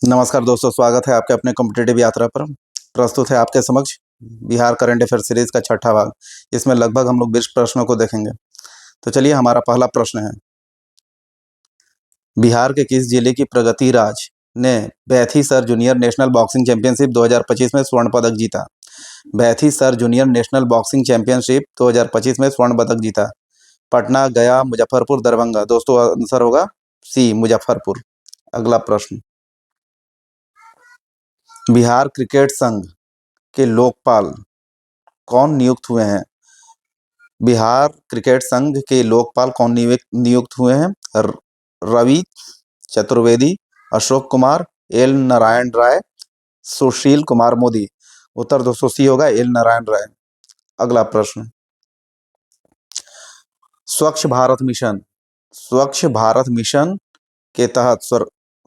नमस्कार दोस्तों, स्वागत है आपके अपने कॉम्पिटिटिव यात्रा पर। प्रस्तुत है आपके समक्ष बिहार करंट अफेयर सीरीज का छठा भाग। इसमें लगभग हम लोग 20 प्रश्नों को देखेंगे। तो चलिए, हमारा पहला प्रश्न है, बिहार के किस जिले की प्रगति राज ने बैथी सर जूनियर नेशनल बॉक्सिंग चैंपियनशिप 2025 में स्वर्ण पदक जीता? बैथी सर जूनियर नेशनल बॉक्सिंग चैंपियनशिप 2025 में स्वर्ण पदक जीता। पटना, गया, मुजफ्फरपुर, दरभंगा। दोस्तों, आंसर होगा सी, मुजफ्फरपुर। अगला प्रश्न, बिहार क्रिकेट संघ के लोकपाल कौन नियुक्त हुए हैं? बिहार क्रिकेट संघ के लोकपाल कौन नियुक्त हुए हैं? रवि चतुर्वेदी, अशोक कुमार, एल नारायण राय, सुशील कुमार मोदी। उत्तर दोस्तों सी होगा, एल नारायण राय। अगला प्रश्न, स्वच्छ भारत मिशन के तहत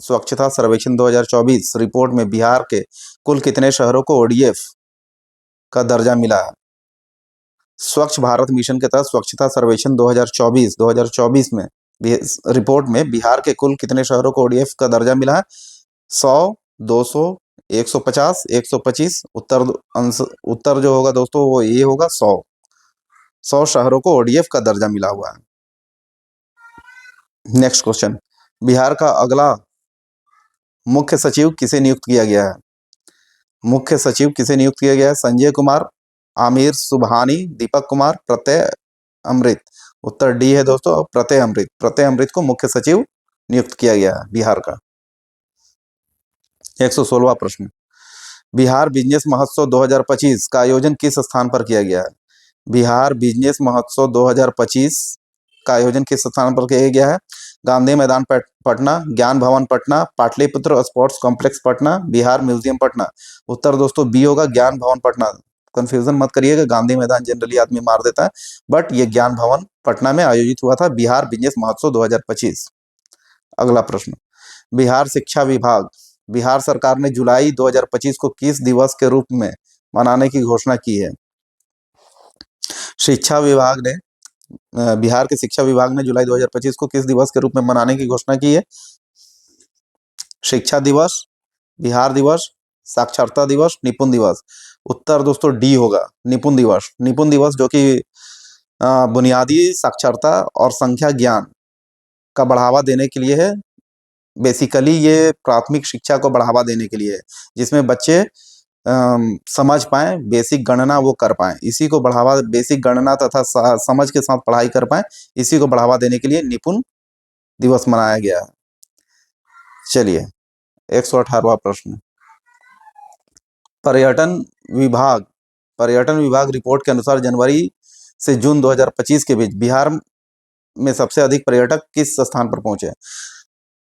स्वच्छता सर्वेक्षण 2024 रिपोर्ट में बिहार के कुल कितने शहरों को ओडीएफ का दर्जा मिला है? स्वच्छ भारत मिशन के तहत स्वच्छता सर्वेक्षण 2024 में रिपोर्ट में बिहार के कुल कितने शहरों को ओडीएफ का दर्जा मिला है? 100, 200, 150, 125। उत्तर जो होगा दोस्तों वो ये होगा 100 शहरों को ओडीएफ का दर्जा मिला हुआ है। नेक्स्ट क्वेश्चन, बिहार का अगला मुख्य सचिव किसे नियुक्त किया गया है? मुख्य सचिव किसे नियुक्त किया गया है? संजय कुमार, आमिर सुबहानी, दीपक कुमार, प्रत्यय अमृत। उत्तर डी है दोस्तों, प्रत्यय अमृत को मुख्य सचिव नियुक्त किया गया है बिहार का। 116वां प्रश्न, बिहार बिजनेस महोत्सव 2025 का आयोजन किस स्थान पर किया गया है? बिहार बिजनेस महोत्सव 2025 का आयोजन किस स्थान पर किया गया है? गांधी मैदान Patna, Gyan Bhawan Patna, Pataliputra sports complex Patna, Bihar museum Patna. उत्तर दोस्तों बी होगा, ज्ञान भवन पटना। कंफ्यूजन मत करिएगा, गांधी मैदान जनरली आदमी मार देता है, बट ये ज्ञान भवन पटना में आयोजित हुआ था बिहार बिजनेस महोत्सव 2025। अगला प्रश्न, बिहार सरकार ने जुलाई 2025 को किस दिवस के रूप में मनाने की घोषणा की है? बिहार के शिक्षा विभाग ने जुलाई 2025 को किस दिवस के रूप में मनाने की घोषणा की है? शिक्षा दिवस, बिहार दिवस, साक्षरता दिवस, निपुण दिवस। उत्तर दोस्तों डी होगा, निपुण दिवस जो कि बुनियादी साक्षरता और संख्या ज्ञान का बढ़ावा देने के लिए है। बेसिकली ये प्राथमिक शिक्षा को बढ़ावा देने के लिए है, जिसमें बच्चे समझ पाए, बेसिक गणना वो कर पाए, इसी को बढ़ावा, बेसिक गणना तथा समझ के साथ पढ़ाई कर पाए, इसी को बढ़ावा देने के लिए निपुण दिवस मनाया गया है। चलिए, 118वां प्रश्न, पर्यटन विभाग रिपोर्ट के अनुसार जनवरी से जून 2025 के बीच बिहार में सबसे अधिक पर्यटक किस स्थान पर पहुंचे?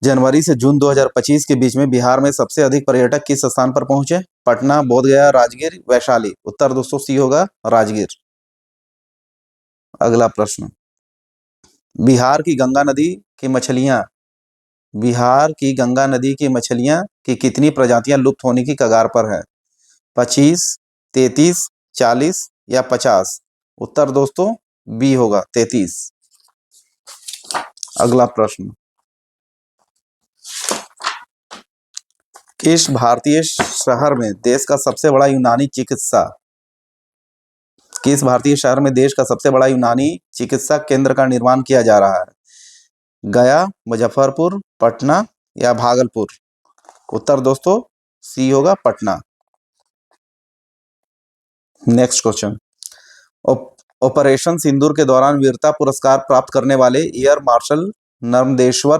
जनवरी से जून 2025 के बीच में बिहार में सबसे अधिक पर्यटक किस स्थान पर पहुंचे? पटना, बोधगया, राजगीर, वैशाली। उत्तर दोस्तों सी होगा, राजगीर। अगला प्रश्न, बिहार की गंगा नदी की मछलियां की कितनी प्रजातियां लुप्त होने की कगार पर है? 25, 33, 40 या 50। उत्तर दोस्तों बी होगा, 33। अगला प्रश्न, किस भारतीय शहर में देश का सबसे बड़ा यूनानी चिकित्सा केंद्र का निर्माण किया जा रहा है? गया, मुजफ्फरपुर, पटना या भागलपुर। उत्तर दोस्तों सी होगा, पटना। नेक्स्ट क्वेश्चन, ऑपरेशन सिंदूर के दौरान वीरता पुरस्कार प्राप्त करने वाले एयर मार्शल नर्मदेश्वर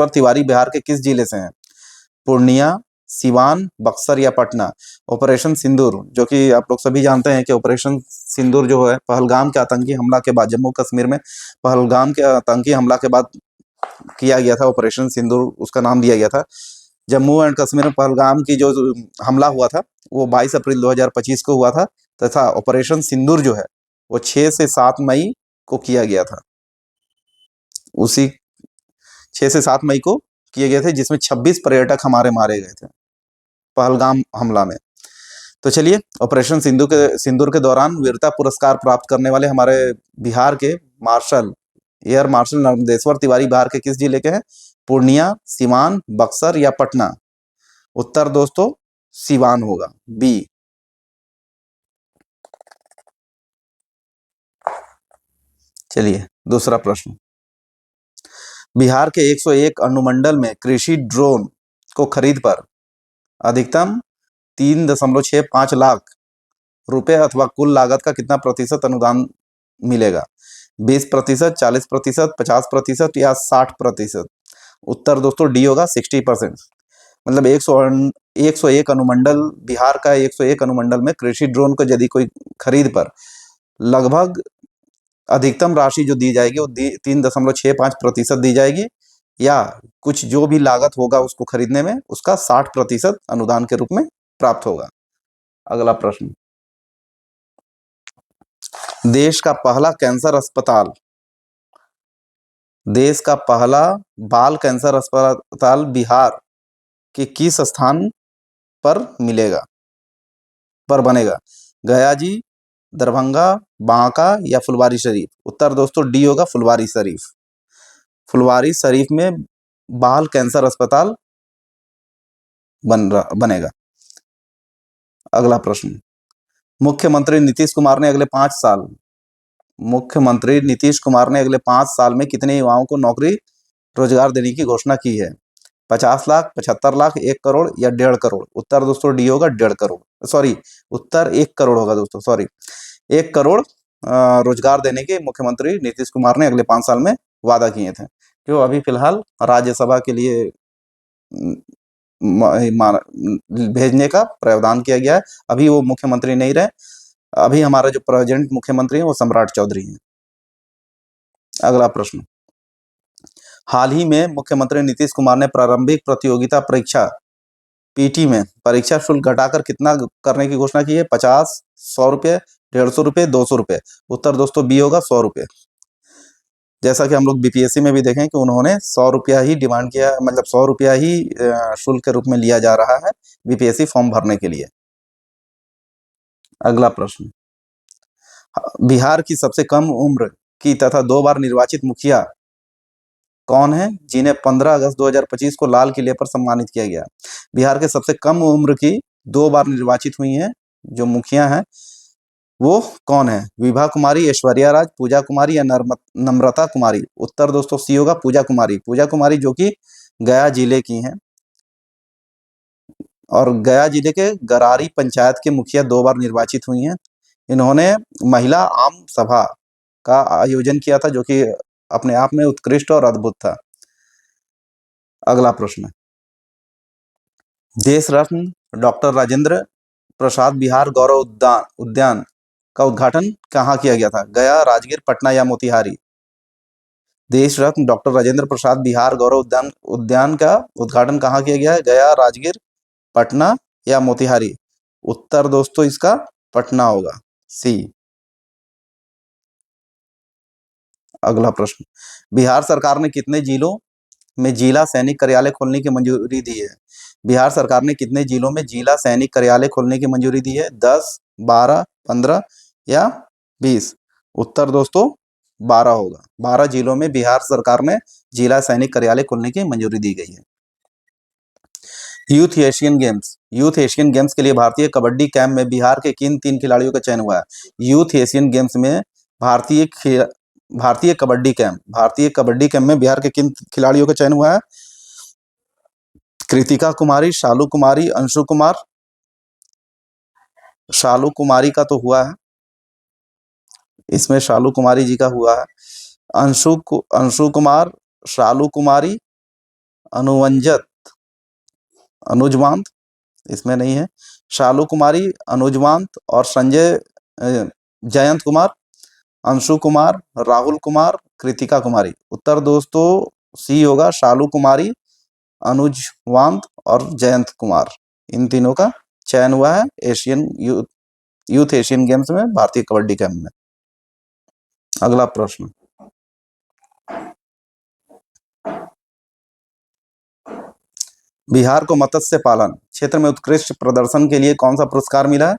तिवारी बिहार के किस जिले से हैं? पूर्णिया, सिवान, बक्सर या पटना। ऑपरेशन सिंदूर, जो कि आप लोग सभी जानते हैं कि ऑपरेशन सिंदूर जो है पहलगाम के आतंकी हमला के बाद, जम्मू कश्मीर में पहलगाम के आतंकी हमला के बाद किया गया था। ऑपरेशन सिंदूर उसका नाम दिया गया था। जम्मू एंड कश्मीर में पहलगाम की जो हमला हुआ था वो 22 अप्रैल 2025 को हुआ था, तथा ऑपरेशन सिंदूर जो है वो 6 से 7 मई को किया गया था। उसी 6 से 7 मई को किए गए थे, जिसमें 26 पर्यटक हमारे मारे गए थे पहलगाम हमला में। तो चलिए, ऑपरेशन सिंदूर के दौरान वीरता पुरस्कार प्राप्त करने वाले हमारे बिहार के marshal air marshal Narmadeshwar Tiwari Bihar के किस जिले के हैं? पूर्णिया, सिवान, बक्सर या पटना? उत्तर दोस्तों सिवान होगा, बी। चलिए दूसरा प्रश्न। बिहार के 101 अनुमंडल में कृषि ड्रोन को खरीद पर अधिकतम 3.65 लाख रुपए अथवा कुल लागत का कितना प्रतिशत अनुदान मिलेगा? 20%, 40%, 50% या 60%? उत्तर दोस्तों डी होगा, 60%। मतलब 101 अनुमंडल, बिहार का 101 अनुमंडल में कृषि ड्रोन को यदि कोई खरीद पर लगभग अधिकतम राशि जो दी जाएगी वो 3.65% दी जाएगी, या कुछ जो भी लागत होगा उसको खरीदने में उसका 60% अनुदान के रूप में प्राप्त होगा। अगला प्रश्न। देश का पहला कैंसर अस्पताल, देश का पहला बाल कैंसर अस्पताल बिहार के किस स्थान पर मिलेगा, पर बनेगा? गया जी, दरभंगा, बांका या फुलवारी शरीफ? उत्तर दोस्तों डी होगा, फुलवारी शरीफ। फुलवारी शरीफ में बाल कैंसर अस्पताल बनेगा। अगला प्रश्न। मुख्यमंत्री नीतीश कुमार ने अगले 5 साल मुख्यमंत्री नीतीश कुमार ने अगले 5 साल में कितने युवाओं को नौकरी रोजगार देने की घोषणा की है? 50 लाख, 75 लाख, 1 करोड़ या 1.5 करोड़? उत्तर दोस्तों डी होगा, 1.5 करोड़। सॉरी, उत्तर 1 करोड़ होगा दोस्तों, सॉरी। 1 करोड़ रोजगार देने के मुख्यमंत्री नीतीश कुमार ने अगले 5 साल में वादा किए थे, जो अभी फिलहाल राज्यसभा के लिए भेजने का प्रावधान किया गया है। अभी वो मुख्यमंत्री नहीं रहे, अभी हमारा जो प्रेजेंट मुख्यमंत्री है वो सम्राट चौधरी हैं। अगला प्रश्न। हाल ही में मुख्यमंत्री नीतीश कुमार ने प्रारंभिक प्रतियोगिता परीक्षा पीटी में परीक्षा शुल्क घटाकर कितना करने की घोषणा की है? 50, 100 रुपये, 150 रुपये, 200 रुपये? उत्तर दोस्तों बी होगा, 100 रुपये। जैसा कि हम लोग बीपीएससी में भी देखें कि उन्होंने 100 रुपया ही डिमांड किया, मतलब 100 रुपया ही शुल्क के रूप में लिया जा रहा है बीपीएससी फॉर्म भरने के लिए। अगला प्रश्न। बिहार की सबसे कम उम्र की तथा 2 बार निर्वाचित मुखिया कौन है, जिन्हें 15 अगस्त 2025 को लाल किले पर सम्मानित किया गया? बिहार के सबसे कम उम्र की 2 बार निर्वाचित हुई हैं जो मुखिया हैं, वो कौन है? विभा कुमारी, ऐश्वर्या राज, पूजा कुमारी या नम्रता कुमारी? उत्तर दोस्तों सी होगा, पूजा कुमारी। पूजा कुमारी जो कि गया जिले की हैं और गया जिले के गरारी पंचायत के मुखिया 2 बार निर्वाचित हुई हैं। इन्होंने महिला आम सभा का आयोजन किया था, जो कि अपने आप में उत्कृष्ट और अद्भुत था। अगला प्रश्न। देश रत्न डॉक्टर राजेंद्र प्रसाद बिहार गौरव उद्यान का उद्घाटन कहाँ किया गया था? गया, राजगीर, पटना या मोतिहारी? देश रत्न डॉक्टर राजेंद्र प्रसाद बिहार गौरव उद्यान का उद्घाटन कहाँ किया गया है? गया, राजगीर, पटना या मोतिहारी? उत्तर दोस्तों इसका पटना होगा, सी। अगला प्रश्न। बिहार सरकार ने कितने जिलों में जिला सैनिक कार्यालय खोलने की मंजूरी दी है? बिहार सरकार ने कितने जिलों में जिला सैनिक कार्यालय खोलने की मंजूरी दी है? 10, 12, 15 या 20? उत्तर दोस्तों 12 होगा। 12 जिलों में बिहार सरकार ने जिला सैनिक कार्यालय खोलने की मंजूरी दी गई है। यूथ एशियन गेम्स के लिए भारतीय कबड्डी कैंप में बिहार के किन 3 खिलाड़ियों का चयन हुआ है? यूथ एशियन गेम्स में भारतीय कबड्डी कैंप में बिहार के किन खिलाड़ियों का चयन हुआ है? कृतिका कुमारी, शालू कुमारी, अंशु कुमार? शालू कुमारी का तो हुआ है, इसमें शालू कुमारी जी का हुआ है। अंशु कुमार, शालू कुमारी, अनुजवांत इसमें नहीं है। शालू कुमारी, अनुजवांत और संजय जयंत कुमार, अंशु कुमार, राहुल कुमार, कृतिका कुमारी? उत्तर दोस्तों सी होगा, शालू कुमारी, अनुजवांत और जयंत कुमार। इन तीनों का चयन हुआ है यूथ एशियन गेम्स में भारतीय कबड्डी कैंप में। अगला प्रश्न। बिहार को मत्स्य पालन क्षेत्र में उत्कृष्ट प्रदर्शन के लिए कौन सा पुरस्कार मिला है?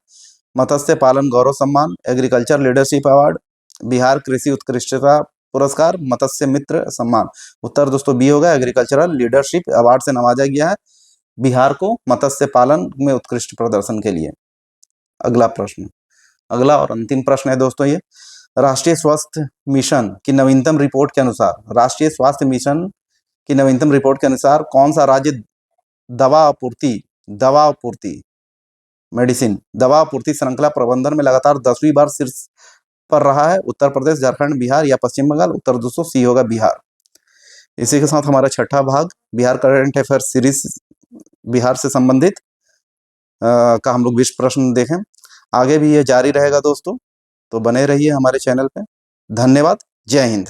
मत्स्य पालन गौरव सम्मान, एग्रीकल्चर लीडरशिप अवार्ड, बिहार कृषि उत्कृष्टता पुरस्कार, मत्स्य मित्र सम्मान। उत्तर दोस्तों बी होगा, एग्रीकल्चरल लीडरशिप अवार्ड से नवाजा गया है बिहार को मत्स्य पालन में उत्कृष्ट प्रदर्शन के लिए। अगला प्रश्न, अगला और अंतिम प्रश्न है दोस्तों ये, राष्ट्रीय स्वास्थ्य मिशन की नवीनतम रिपोर्ट के अनुसार, राष्ट्रीय स्वास्थ्य मिशन की नवीनतम रिपोर्ट के अनुसार कौन सा राज्य दवा आपूर्ति मेडिसिन दवा आपूर्ति श्रृंखला प्रबंधन में लगातार 10वीं बार शीर्ष पर रहा है? उत्तर प्रदेश, झारखंड, बिहार या पश्चिम बंगाल? उत्तर दोस्तों सी होगा, बिहार। इसी के साथ हमारा छठा भाग Bihar current affair series, Bihar से संबंधित का हम लोग 20 प्रश्न देखें। आगे भी ये जारी रहेगा दोस्तों, तो बने रहिए हमारे चैनल पे। धन्यवाद। जय हिंद।